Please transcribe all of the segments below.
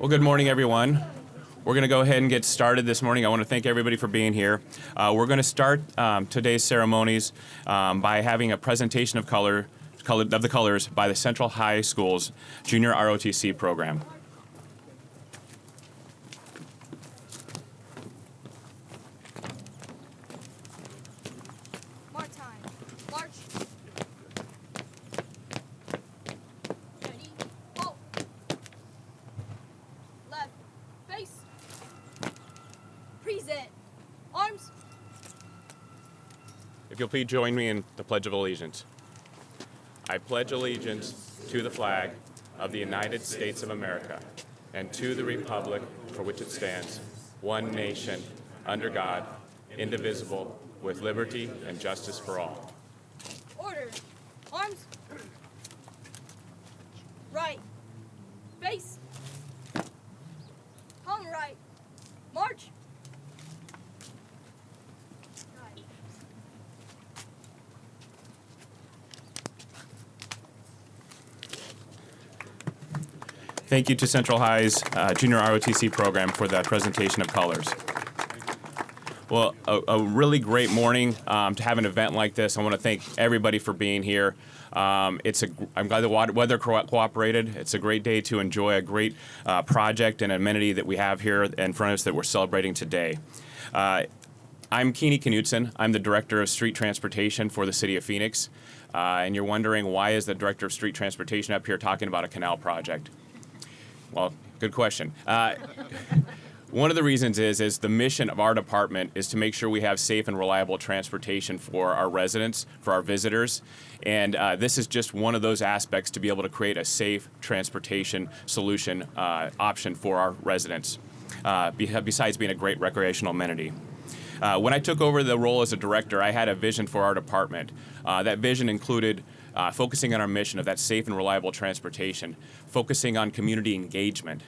Well, good morning, everyone. We're going to go ahead and get started this morning. I want to thank everybody for being here. We're going to start today's ceremonies by having a presentation of the colors by the Central High School's Junior ROTC program. If you'll please join me in the Pledge of Allegiance. I pledge allegiance to the flag of the United States of America and to the republic for which it stands, one nation, under God, indivisible, with liberty and justice for all. Order. Arms. Right. Face. Palm right. March. Thank you to Central High's Junior ROTC program for that presentation of colors. Well, a really great morning to have an event like this. I want to thank everybody for being here. I'm glad the weather cooperated. It's a great day to enjoy a great project and amenity that we have here in front of us that we're celebrating today. I'm Keeney Knutson. I'm the Director of Street Transportation for the City of Phoenix. And you're wondering, why is the Director of Street Transportation up here talking about a canal project? Well, good question. One of the reasons is the mission of our department is to make sure we have safe and reliable transportation for our residents, for our visitors, and this is just one of those aspects to be able to create a safe transportation solution option for our residents, besides being a great recreational amenity. When I took over the role as a director, I had a vision for our department. That vision included focusing on our mission of that safe and reliable transportation, focusing on community engagement,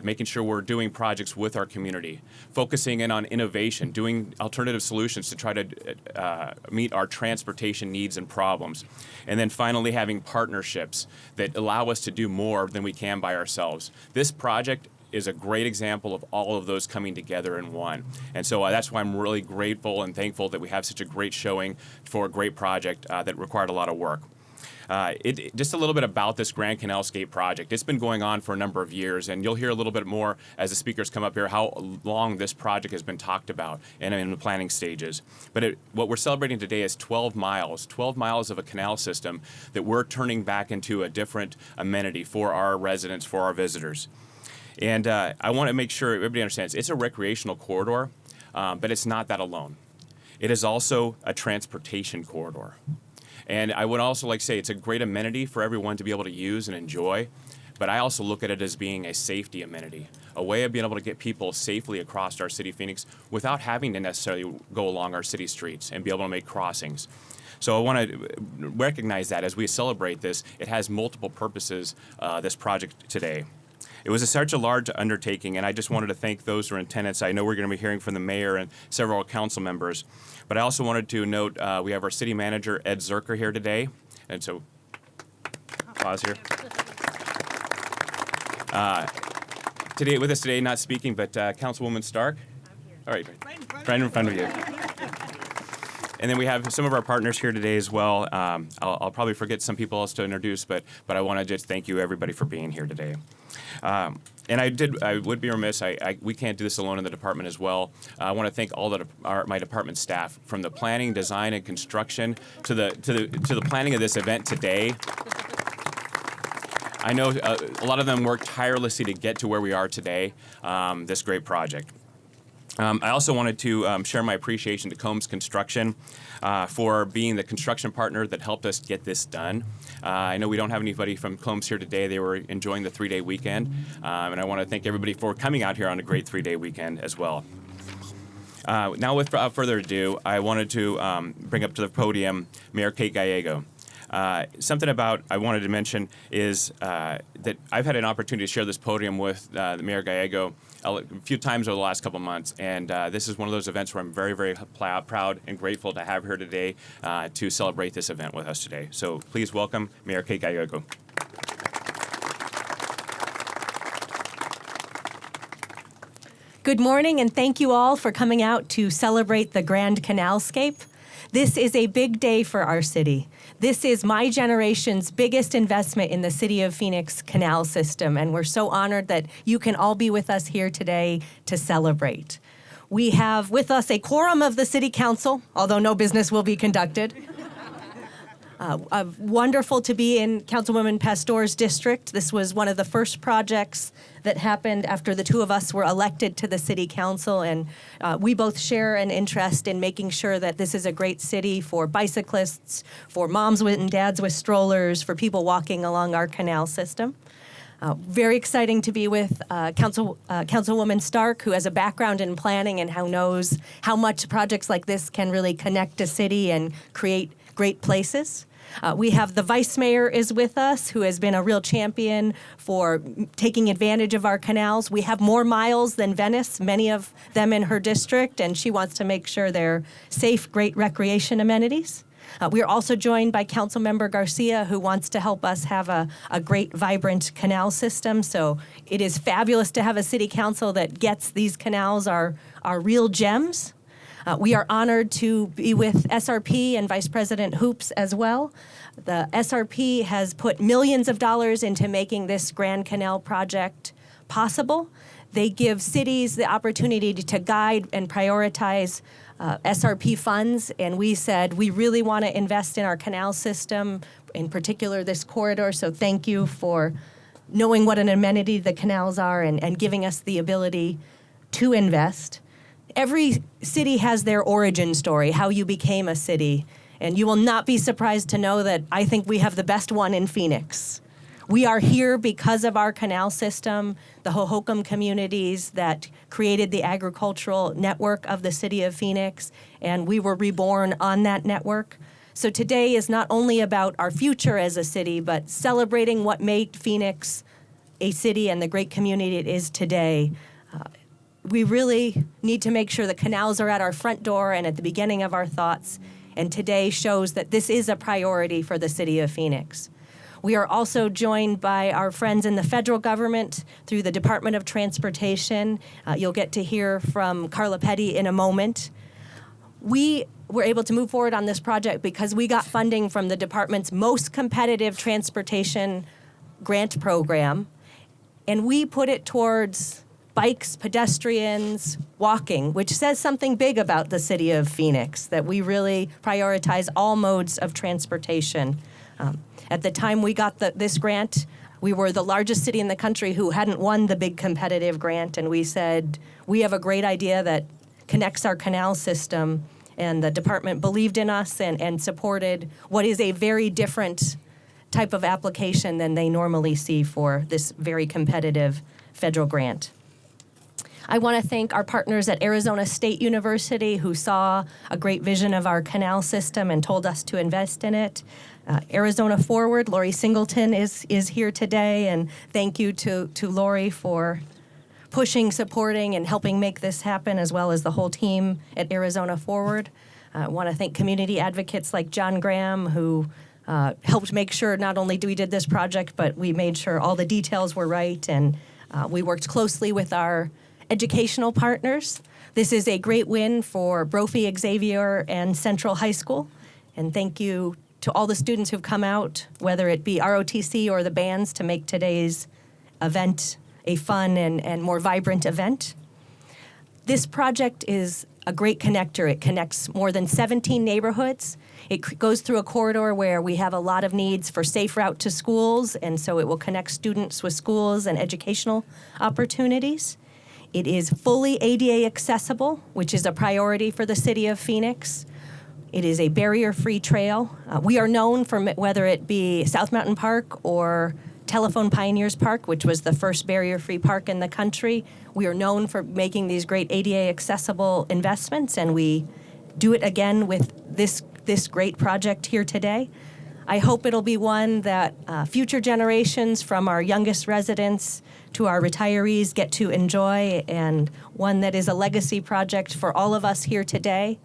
making sure we're doing projects with our community, focusing in on innovation, doing alternative solutions to try to meet our transportation needs and problems, and then finally having partnerships that allow us to do more than we can by ourselves. This project is a great example of all of those coming together in one. And so that's why I'm really grateful and thankful that we have such a great showing for a great project that required a lot of work. Just a little bit about this Grand Canalscape project. It's been going on for a number of years, and you'll hear a little bit more as the speakers come up here how long this project has been talked about and in the planning stages. But what we're celebrating today is 12 miles of a canal system that we're turning back into a different amenity for our residents, for our visitors. And I want to make sure everybody understands it's a recreational corridor, but it's not that alone. It is also a transportation corridor. And I would also like to say it's a great amenity for everyone to be able to use and enjoy, but I also look at it as being a safety amenity, a way of being able to get people safely across our city of Phoenix without having to necessarily go along our city streets and be able to make crossings. So I want to recognize that as we celebrate this, it has multiple purposes, this project today. It was such a large undertaking, and I just wanted to thank those who are in attendance. I know we're going to be hearing from the mayor and several council members, but I also wanted to note we have our city manager, Ed Zerker, here today, and so pause here. Today with us today, not speaking, but Councilwoman Stark. All right, right in front of you. And then we have some of our partners here today as well. I'll probably forget some people else to introduce, but I want to just thank you everybody for being here today. And I would be remiss. We can't do this alone in the department as well. I want to thank all my department staff, from the planning, design, and construction to the planning of this event today. I know a lot of them worked tirelessly to get to where we are today. This great project. I also wanted to share my appreciation to Combs Construction for being the construction partner that helped us get this done. I know we don't have anybody from Combs here today. They were enjoying the 3-day weekend, and I want to thank everybody for coming out here on a great 3-day weekend as well. Now, without further ado, I wanted to bring up to the podium Mayor Kate Gallego. Something I wanted to mention is that I've had an opportunity to share this podium with the Mayor Gallego a few times over the last couple months, and this is one of those events where I'm very, very proud and grateful to have her today to celebrate this event with us today. So please welcome Mayor Kate Gallego. Good morning, and thank you all for coming out to celebrate the Grand Canalscape. This is a big day for our city. This is my generation's biggest investment in the City of Phoenix Canal System, and we're so honored that you can all be with us here today to celebrate. We have with us a quorum of the City Council, although no business will be conducted. Wonderful to be in Councilwoman Pastor's district. This was one of the first projects that happened after the two of us were elected to the City Council, and we both share an interest in making sure that this is a great city for bicyclists, for moms and dads with strollers, for people walking along our canal system. Very exciting to be with Councilwoman Stark, who has a background in planning and who knows how much projects like this can really connect a city and create great places. We have the Vice Mayor is with us, who has been a real champion for taking advantage of our canals. We have more miles than Venice, many of them in her district, and she wants to make sure they're safe, great recreation amenities. We are also joined by Councilmember Garcia, who wants to help us have a great, vibrant canal system. So it is fabulous to have a city council that gets these canals are real gems. We are honored to be with SRP and Vice President Hoops as well. The SRP has put millions of dollars into making this Grand Canal project possible. They give cities the opportunity to guide and prioritize SRP funds, and we said we really want to invest in our canal system, in particular this corridor, so thank you for knowing what an amenity the canals are and giving us the ability to invest. Every city has their origin story, how you became a city, and you will not be surprised to know that I think we have the best one in Phoenix. We are here because of our canal system, the Hohokam communities that created the agricultural network of the city of Phoenix, and we were reborn on that network. So today is not only about our future as a city, but celebrating what made Phoenix a city and the great community it is today. We really need to make sure the canals are at our front door and at the beginning of our thoughts, and today shows that this is a priority for the city of Phoenix. We are also joined by our friends in the federal government through the Department of Transportation. You'll get to hear from Carla Petty in a moment. We were able to move forward on this project because we got funding from the department's most competitive transportation grant program, and we put it towards bikes, pedestrians, walking, which says something big about the city of Phoenix, that we really prioritize all modes of transportation. At the time we got this grant, we were the largest city in the country who hadn't won the big competitive grant, and we said, we have a great idea that connects our canal system, and the department believed in us and supported what is a very different type of application than they normally see for this very competitive federal grant. I want to thank our partners at Arizona State University who saw a great vision of our canal system and told us to invest in it. Arizona Forward, Lori Singleton is here today, and thank you to Lori for pushing, supporting, and helping make this happen, as well as the whole team at Arizona Forward. I want to thank community advocates like John Graham, who helped make sure not only we did this project, but we made sure all the details were right, and we worked closely with our educational partners. This is a great win for Brophy, Xavier, and Central High School. And thank you to all the students who've come out, whether it be ROTC or the bands, to make today's event a fun and more vibrant event. This project is a great connector. It connects more than 17 neighborhoods. It goes through a corridor where we have a lot of needs for safe route to schools, and so it will connect students with schools and educational opportunities. It is fully ADA accessible, which is a priority for the city of Phoenix. It is a barrier-free trail. We are known for whether it be South Mountain Park or Telephone Pioneers Park, which was the first barrier-free park in the country. We are known for making these great ADA accessible investments, and we do it again with this great project here today. I hope it'll be one that future generations, from our youngest residents to our retirees, get to enjoy, and one that is a legacy project for all of us here today.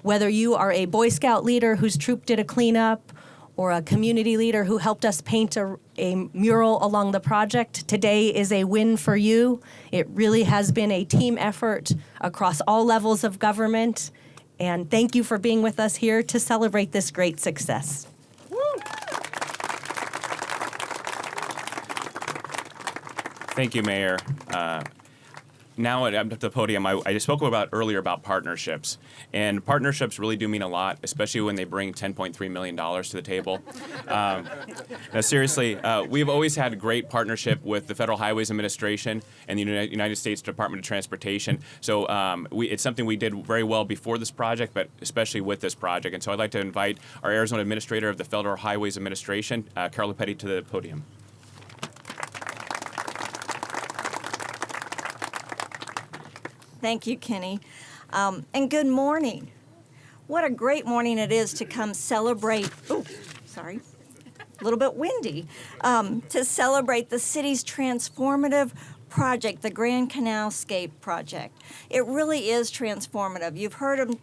Whether you are a Boy Scout leader whose troop did a cleanup, or a community leader who helped us paint a mural along the project. Today is a win for you. It really has been a team effort across all levels of government. And thank you for being with us here to celebrate this great success. Thank you, Mayor. Now at the podium, I spoke about earlier about partnerships. And partnerships really do mean a lot, especially when they bring $10.3 million to the table. Now, seriously, we've always had a great partnership with the Federal Highways Administration and the United States Department of Transportation. So it's something we did very well before this project, but especially with this project. And so I'd like to invite our Arizona Administrator of the Federal Highways Administration, Carla Petty, to the podium. Thank you, Kenny. And good morning. What a great morning it is to come celebrate, a little bit windy, to celebrate the city's transformative project, the Grand Canalscape project. It really is transformative. You've heard him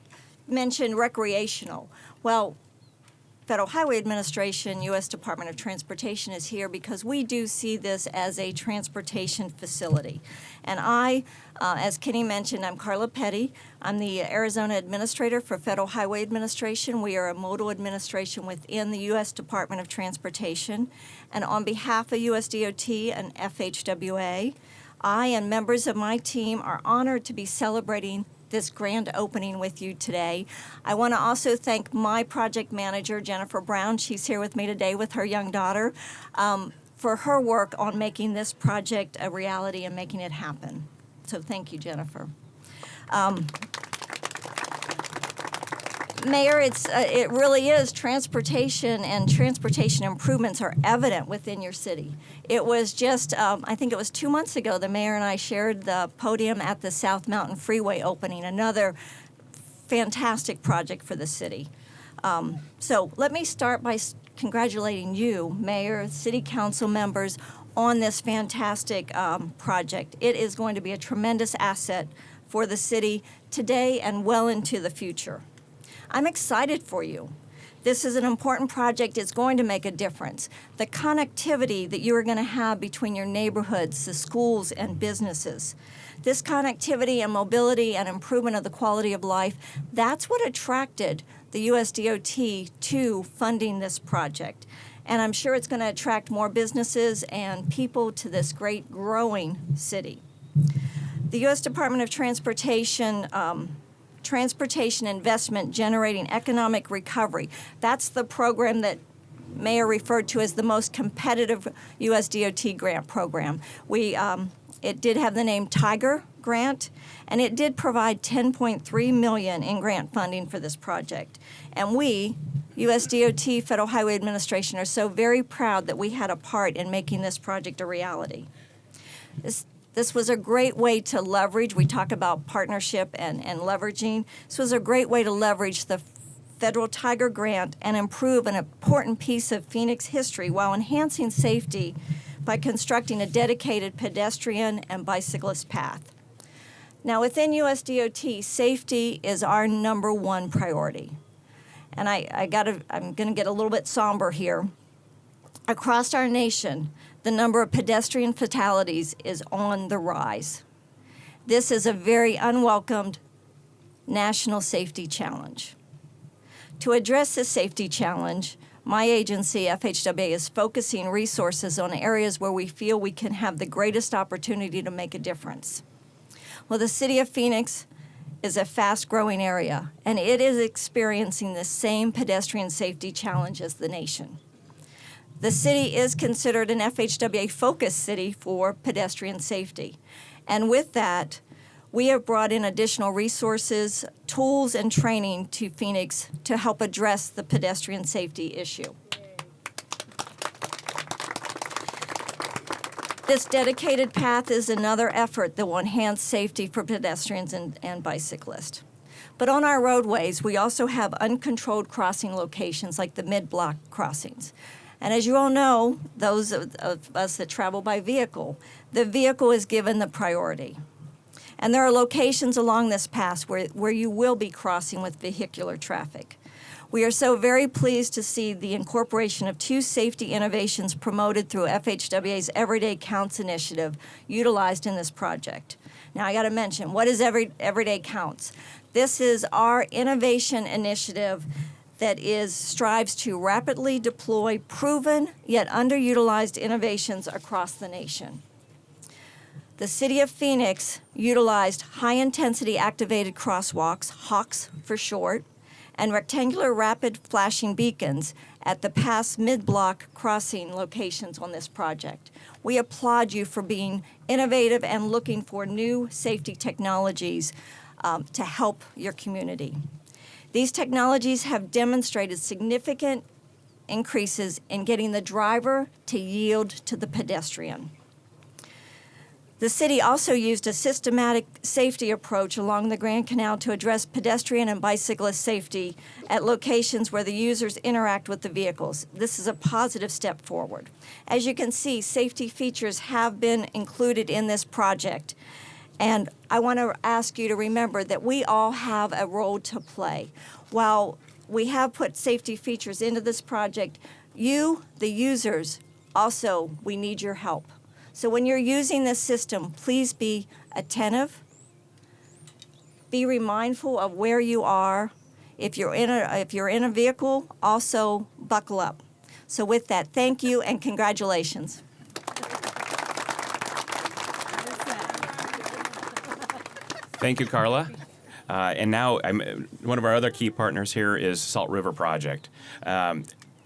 mention recreational. Well, Federal Highway Administration, U.S. Department of Transportation is here because we do see this as a transportation facility. And as Kenny mentioned, I'm Carla Petty. I'm the Arizona Administrator for Federal Highway Administration. We are a modal administration within the U.S. Department of Transportation. And on behalf of USDOT and FHWA, I and members of my team are honored to be celebrating this grand opening with you today. I want to also thank my project manager, Jennifer Brown. She's here with me today with her young daughter, for her work on making this project a reality and making it happen. So thank you, Jennifer. Mayor, it really is transportation, and transportation improvements are evident within your city. It was just, I think it was 2 months ago, the mayor and I shared the podium at the South Mountain Freeway opening, another fantastic project for the city. So let me start by congratulating you, Mayor, City Council members, on this fantastic project. It is going to be a tremendous asset for the city today and well into the future. I'm excited for you. This is an important project. It's going to make a difference. The connectivity that you are going to have between your neighborhoods, the schools, and businesses. This connectivity and mobility and improvement of the quality of life, that's what attracted the USDOT to funding this project. And I'm sure it's going to attract more businesses and people to this great growing city. The U.S. Department of Transportation Transportation Investment Generating Economic Recovery. That's the program that Mayor referred to as the most competitive USDOT grant program. It did have the name Tiger Grant, and it did provide $10.3 million in grant funding for this project. And we, USDOT, Federal Highway Administration, are so very proud that we had a part in making this project a reality. This was a great way to leverage. We talk about partnership and leveraging. This was a great way to leverage the federal Tiger Grant and improve an important piece of Phoenix history while enhancing safety by constructing a dedicated pedestrian and bicyclist path. Now, within USDOT, safety is our #1 priority. And I'm going to get a little bit somber here. Across our nation, the number of pedestrian fatalities is on the rise. This is a very unwelcomed national safety challenge. To address this safety challenge, my agency, FHWA, is focusing resources on areas where we feel we can have the greatest opportunity to make a difference. Well, the city of Phoenix is a fast-growing area, and it is experiencing the same pedestrian safety challenge as the nation. The city is considered an FHWA-focused city for pedestrian safety. And with that, we have brought in additional resources, tools, and training to Phoenix to help address the pedestrian safety issue. This dedicated path is another effort that will enhance safety for pedestrians and bicyclists. But on our roadways, we also have uncontrolled crossing locations like the mid-block crossings. And as you all know, those of us that travel by vehicle, the vehicle is given the priority. And there are locations along this path where you will be crossing with vehicular traffic. We are so very pleased to see the incorporation of 2 safety innovations promoted through FHWA's Everyday Counts initiative utilized in this project. Now I got to mention, what is Everyday Counts? This is our innovation initiative that strives to rapidly deploy proven yet underutilized innovations across the nation. The City of Phoenix utilized high-intensity activated crosswalks, HAWKs for short, and rectangular rapid flashing beacons at the past mid-block crossing locations on this project. We applaud you for being innovative and looking for new safety technologies to help your community. These technologies have demonstrated significant increases in getting the driver to yield to the pedestrian. The city also used a systematic safety approach along the Grand Canal to address pedestrian and bicyclist safety at locations where the users interact with the vehicles. This is a positive step forward. As you can see, safety features have been included in this project. And I want to ask you to remember that we all have a role to play. While we have put safety features into this project, you, the users, also, we need your help. So when you're using this system, please be attentive, be mindful of where you are. If you're in a vehicle, also buckle up. So with that, thank you and congratulations. Thank you, Carla. And now, one of our other key partners here is Salt River Project.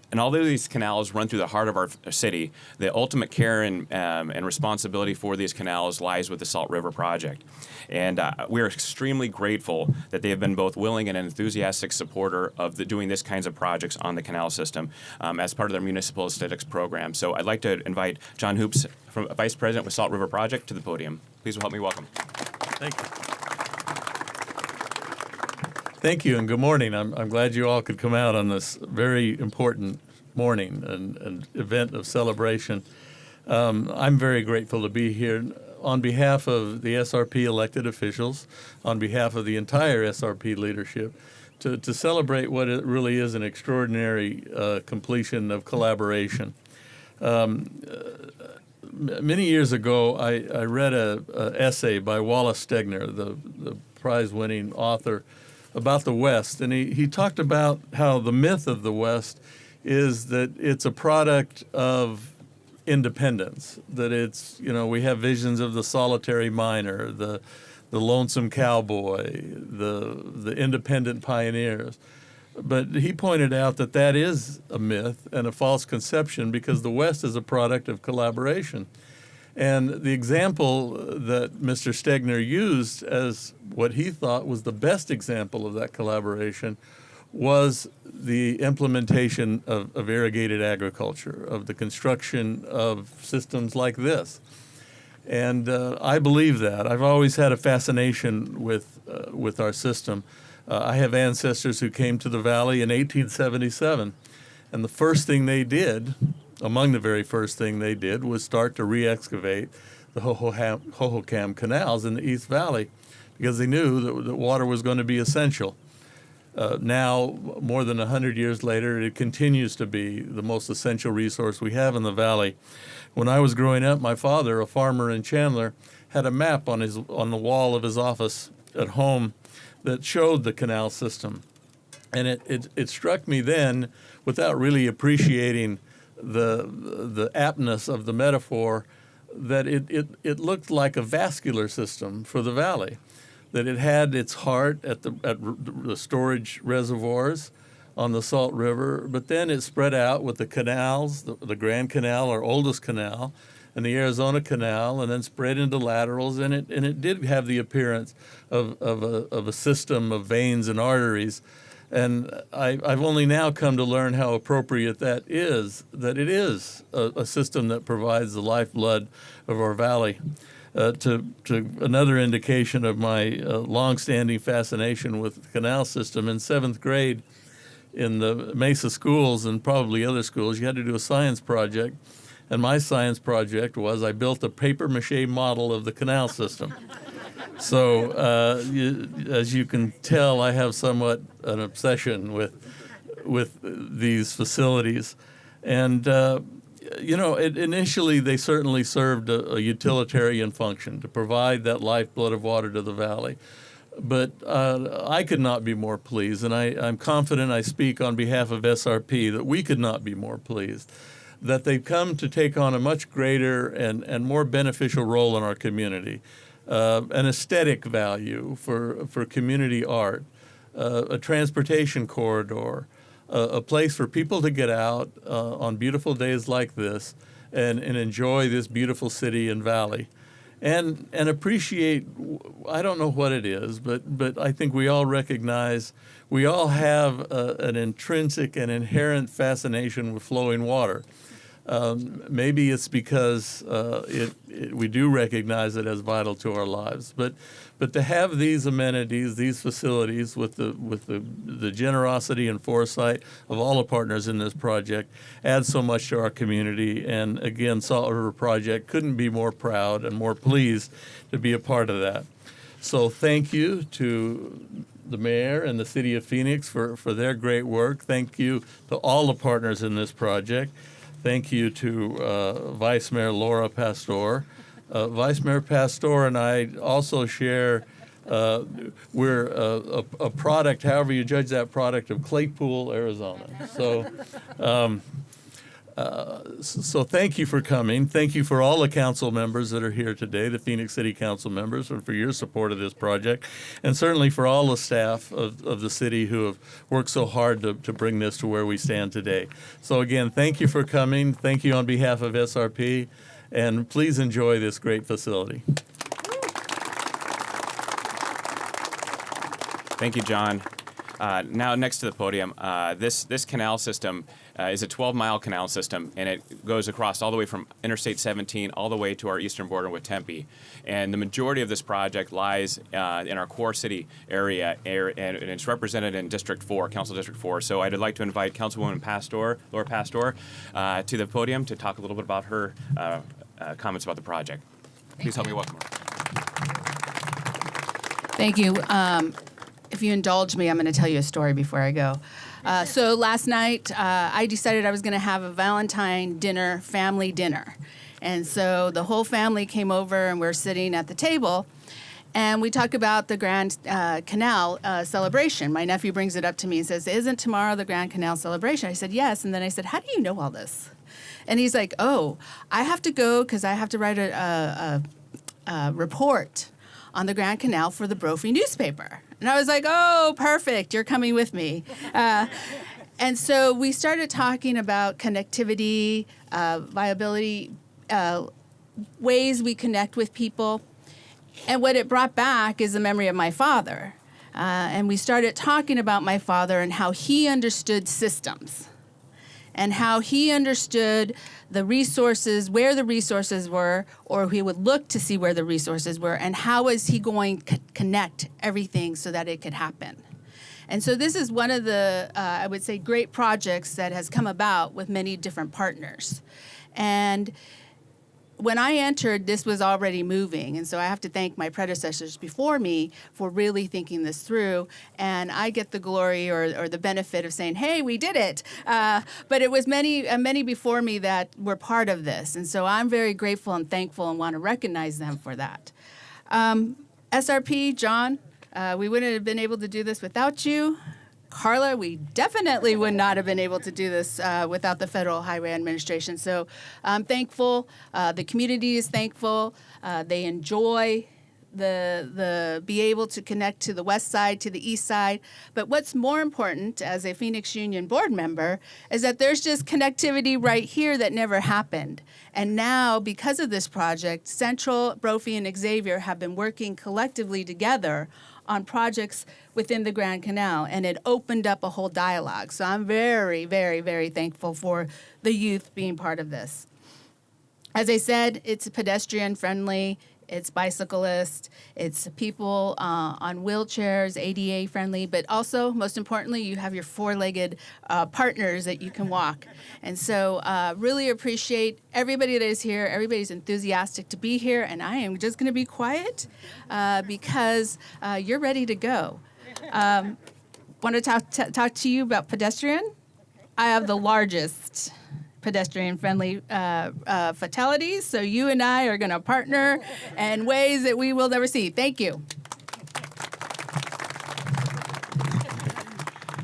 And although these canals run through the heart of our city, the ultimate care and responsibility for these canals lies with the Salt River Project. And we are extremely grateful that they have been both willing and an enthusiastic supporter of doing this kinds of projects on the canal system as part of their municipal aesthetics program. So I'd like to invite John Hoops, Vice President with Salt River Project, to the podium. Please help me welcome. Thank you. Thank you, and good morning. I'm glad you all could come out on this very important morning and event of celebration. I'm very grateful to be here on behalf of the SRP elected officials, on behalf of the entire SRP leadership, to celebrate what it really is an extraordinary completion of collaboration. Many years ago, I read an essay by Wallace Stegner, the prize-winning author, about the West, and he talked about how the myth of the West is that it's a product of independence, that it's, we have visions of the solitary miner, the lonesome cowboy, the independent pioneers. But he pointed out that is a myth and a false conception because the West is a product of collaboration. And the example that Mr. Stegner used as what he thought was the best example of that collaboration was the implementation of irrigated agriculture, of the construction of systems like this. And I believe that. I've always had a fascination with our system. I have ancestors who came to the valley in 1877, and the first thing they did, among the very first thing they did, was start to re-excavate the Hohokam canals in the East Valley because they knew that water was going to be essential. Now, more than 100 years later, it continues to be the most essential resource we have in the valley. When I was growing up, my father, a farmer in Chandler, had a map on the wall of his office at home that showed the canal system. And it struck me then, without really appreciating the aptness of the metaphor, that it looked like a vascular system for the valley, that it had its heart at the storage reservoirs on the Salt River, but then it spread out with the canals, the Grand Canal, our oldest canal, and the Arizona Canal, and then spread into laterals, and it did have the appearance of a system of veins and arteries. And I've only now come to learn how appropriate that it is a system that provides the lifeblood of our valley. To another indication of my longstanding fascination with the canal system, in 7th grade in the Mesa schools and probably other schools, you had to do a science project. And my science project was I built a papier-mâché model of the canal system. So as you can tell, I have somewhat an obsession with these facilities. And, initially they certainly served a utilitarian function to provide that lifeblood of water to the valley. But I could not be more pleased, and I'm confident I speak on behalf of SRP that we could not be more pleased that they've come to take on a much greater and more beneficial role in our community, an aesthetic value for community art, a transportation corridor, a place for people to get out on beautiful days like this and enjoy this beautiful city and valley. And appreciate, I don't know what it is, but I think we all recognize we all have an intrinsic and inherent fascination with flowing water. Maybe it's because we do recognize it as vital to our lives. But to have these amenities, these facilities, with the generosity and foresight of all the partners in this project, adds so much to our community. And again, Salt River Project couldn't be more proud and more pleased to be a part of that. So thank you to the mayor and the city of Phoenix for their great work. Thank you to all the partners in this project. Thank you to Vice Mayor Laura Pastor. Vice Mayor Pastor and I also share, we're a product, however you judge that product, of Claypool, Arizona. So thank you for coming. Thank you for all the council members that are here today, the Phoenix City Council members, and for your support of this project, and certainly for all the staff of the city who have worked so hard to bring this to where we stand today. So again, thank you for coming. Thank you on behalf of SRP, and please enjoy this great facility. Thank you, John. Now, next to the podium, this canal system is a 12-mile canal system, and it goes across all the way from Interstate 17 all the way to our eastern border with Tempe. And the majority of this project lies in our core city area, and it's represented in District 4, Council District 4. So I'd like to invite Councilwoman Laura Pastor, to the podium to talk a little bit about her comments about the project. Please help me welcome her. Thank you. If you indulge me, I'm going to tell you a story before I go. So last night, I decided I was going to have a Valentine dinner, family dinner. And so the whole family came over, and we're sitting at the table, and we talk about the Grand Canal celebration. My nephew brings it up to me and says, "Isn't tomorrow the Grand Canal celebration?" I said, "Yes." And then I said, "How do you know all this?" And he's like, "Oh, I have to go because I have to write a report on the Grand Canal for the Brophy newspaper." And I was like, "Oh, perfect, you're coming with me." And so we started talking about connectivity, viability, ways we connect with people. And what it brought back is the memory of my father. And we started talking about my father and how he understood systems and how he understood the resources, where the resources were, or he would look to see where the resources were, and how was he going to connect everything so that it could happen. And so this is one of the, I would say, great projects that has come about with many different partners. And when I entered, this was already moving, and so I have to thank my predecessors before me for really thinking this through, and I get the glory or the benefit of saying, "Hey, we did it," but it was many before me that were part of this, and so I'm very grateful and thankful and want to recognize them for that. SRP, John, we wouldn't have been able to do this without you. Carla, we definitely would not have been able to do this without the Federal Highway Administration. So I'm thankful. The community is thankful. They enjoy the be able to connect to the west side, to the east side. But what's more important as a Phoenix Union board member is that there's just connectivity right here that never happened. And now, because of this project, Central, Brophy, and Xavier have been working collectively together on projects within the Grand Canal, and it opened up a whole dialogue. So I'm very, very, very thankful for the youth being part of this. As I said, it's pedestrian friendly, it's bicyclist, it's people on wheelchairs, ADA friendly, but also, most importantly, you have your four-legged partners that you can walk. And so really appreciate everybody that is here. Everybody's enthusiastic to be here, and I am just going to be quiet because you're ready to go. Want to talk to you about Pedestrian? I have the largest pedestrian-friendly fatalities, so you and I are going to partner in ways that we will never see. Thank you.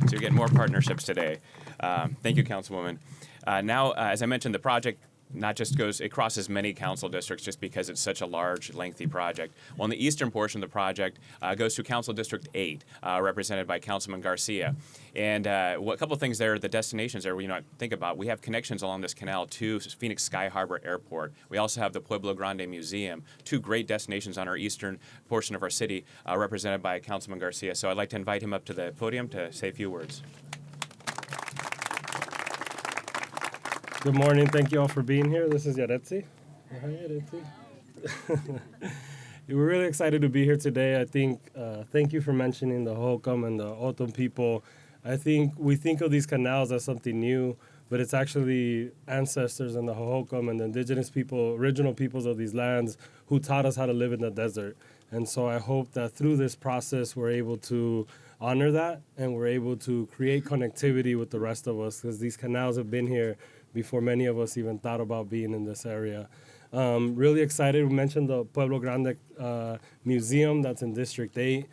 So you're getting more partnerships today. Thank you, Councilwoman. Now, as I mentioned, the project not just it crosses many council districts just because it's such a large, lengthy project. Well, in the eastern portion of the project goes to Council District 8, represented by Councilman Garcia. And a couple of things there, the destinations there, think about, we have connections along this canal to Phoenix Sky Harbor Airport. We also have the Pueblo Grande Museum, two great destinations on our eastern portion of our city, represented by Councilman Garcia. So I'd like to invite him up to the podium to say a few words. Good morning. Thank you all for being here. This is Yaretsi. Hi, Yaretsi. We're really excited to be here today. I think, thank you for mentioning the Hohokam and the O'odham people. I think we think of these canals as something new, but it's actually ancestors and the Hohokam and the indigenous people, original peoples of these lands who taught us how to live in the desert. And so I hope that through this process, we're able to honor that and we're able to create connectivity with the rest of us, because these canals have been here before many of us even thought about being in this area. Really excited. We mentioned the Pueblo Grande Museum that's in District 8.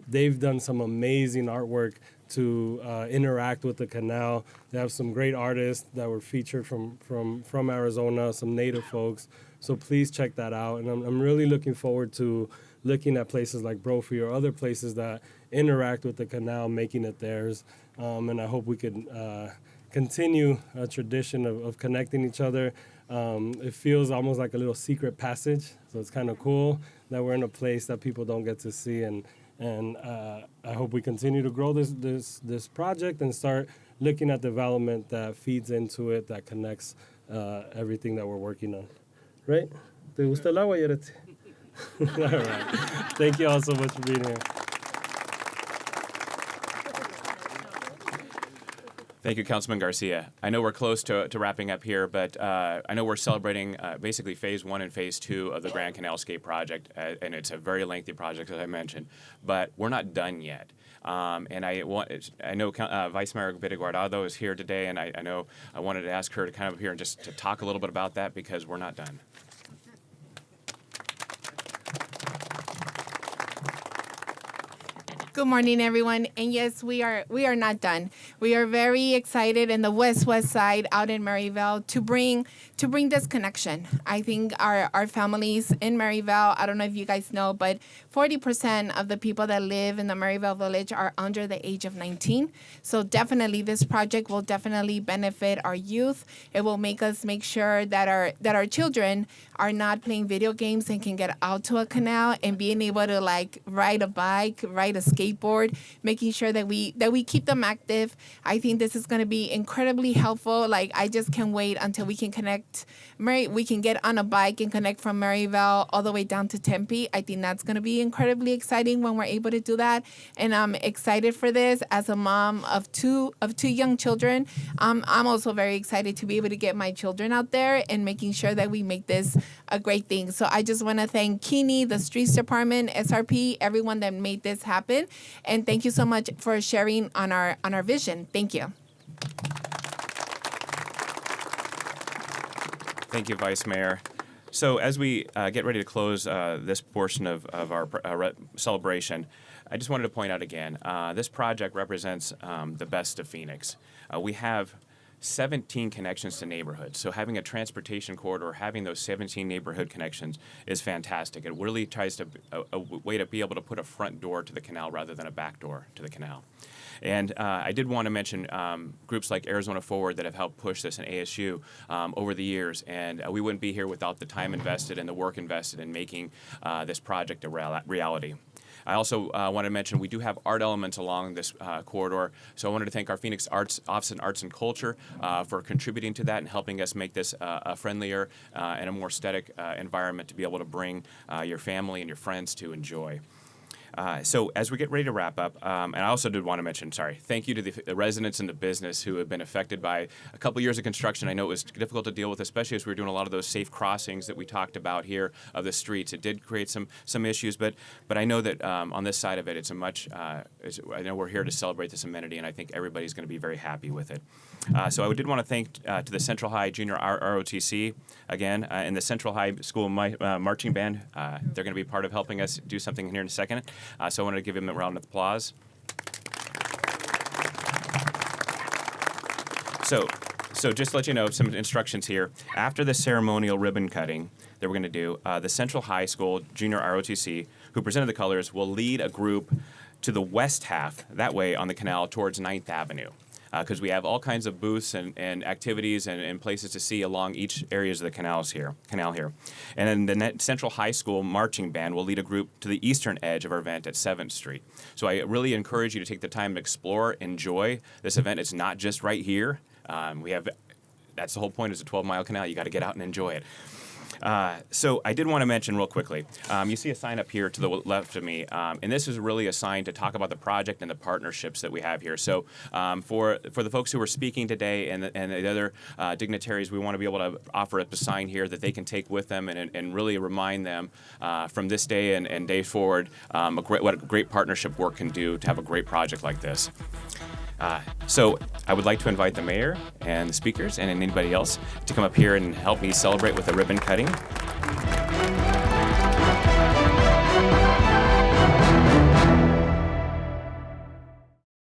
They've done some amazing artwork to interact with the canal. They have some great artists that were featured from Arizona, some native folks. So please check that out. And I'm really looking forward to looking at places like Brophy or other places that interact with the canal, making it theirs. And I hope we could continue a tradition of connecting each other. It feels almost like a little secret passage, so it's kind of cool that we're in a place that people don't get to see, and I hope we continue to grow this project and start looking at development that feeds into it, that connects everything that we're working on. Right? ¿Te gusta el agua, Yaretsi? All right. Thank you all so much for being here. Thank you, Councilman Garcia. I know we're close to wrapping up here, but I know we're celebrating basically Phase 1 and Phase 2 of the Grand Canalscape project, and it's a very lengthy project, as I mentioned, but we're not done yet. And I know Vice Mayor Vida Guardado is here today, and I know I wanted to ask her to come up here and just to talk a little bit about that, because we're not done. Good morning, everyone. And yes, we are not done. We are very excited in the west side out in Maryville to bring this connection. I think our families in Maryville, I don't know if you guys know, but 40% of the people that live in the Maryville village are under the age of 19. So definitely this project will definitely benefit our youth. It will make us make sure that our children are not playing video games and can get out to a canal and being able to like ride a bike, ride a skateboard, making sure that we keep them active. I think this is going to be incredibly helpful. Like, I just can't wait until we can connect. We can get on a bike and connect from Maryville all the way down to Tempe. I think that's going to be incredibly exciting when we're able to do that. And I'm excited for this as a mom of two young children. I'm also very excited to be able to get my children out there and making sure that we make this a great thing. So I just want to thank Keeney, the Streets Department, SRP, everyone that made this happen. And thank you so much for sharing on our vision. Thank you. Thank you, Vice Mayor. So as we get ready to close this portion of our celebration, I just wanted to point out again, this project represents the best of Phoenix. We have 17 connections to neighborhoods. So having a transportation corridor, having those 17 neighborhood connections is fantastic. It really tries to a way to be able to put a front door to the canal rather than a back door to the canal. And I did want to mention groups like Arizona Forward that have helped push this in ASU over the years. And we wouldn't be here without the time invested and the work invested in making this project a reality. I also want to mention we do have art elements along this corridor. So I wanted to thank our Phoenix Office of Arts and Culture for contributing to that and helping us make this a friendlier and a more aesthetic environment to be able to bring your family and your friends to enjoy. So as we get ready to wrap up, and I also did want to mention, thank you to the residents and the business who have been affected by a couple years of construction. I know it was difficult to deal with, especially as we were doing a lot of those safe crossings that we talked about here of the streets. It did create some issues, but I know that on this side of it, it's a much. I know we're here to celebrate this amenity, and I think everybody's going to be very happy with it. So I did want to thank to the Central High Junior ROTC again, and the Central High School marching band. They're going to be part of helping us do something here in a second. So I wanted to give him a round of applause. So just to let you know, some instructions here. After the ceremonial ribbon cutting that we're going to do, the Central High School Junior ROTC, who presented the colors, will lead a group to the west half, that way on the canal towards 9th Avenue. Because we have all kinds of booths and activities and places to see along each areas of the canal here. And then the Central High School marching band will lead a group to the eastern edge of our event at 7th Street. So I really encourage you to take the time to explore, enjoy this event. It's not just right here. That's the whole point, is a 12-mile canal. You got to get out and enjoy it. So I did want to mention real quickly, you see a sign up here to the left of me, and this is really a sign to talk about the project and the partnerships that we have here. So for the folks who are speaking today and the other dignitaries, we want to be able to offer up a sign here that they can take with them and really remind them from this day and day forward what a great partnership work can do to have a great project like this. So I would like to invite the mayor and the speakers and anybody else to come up here and help me celebrate with the ribbon cutting.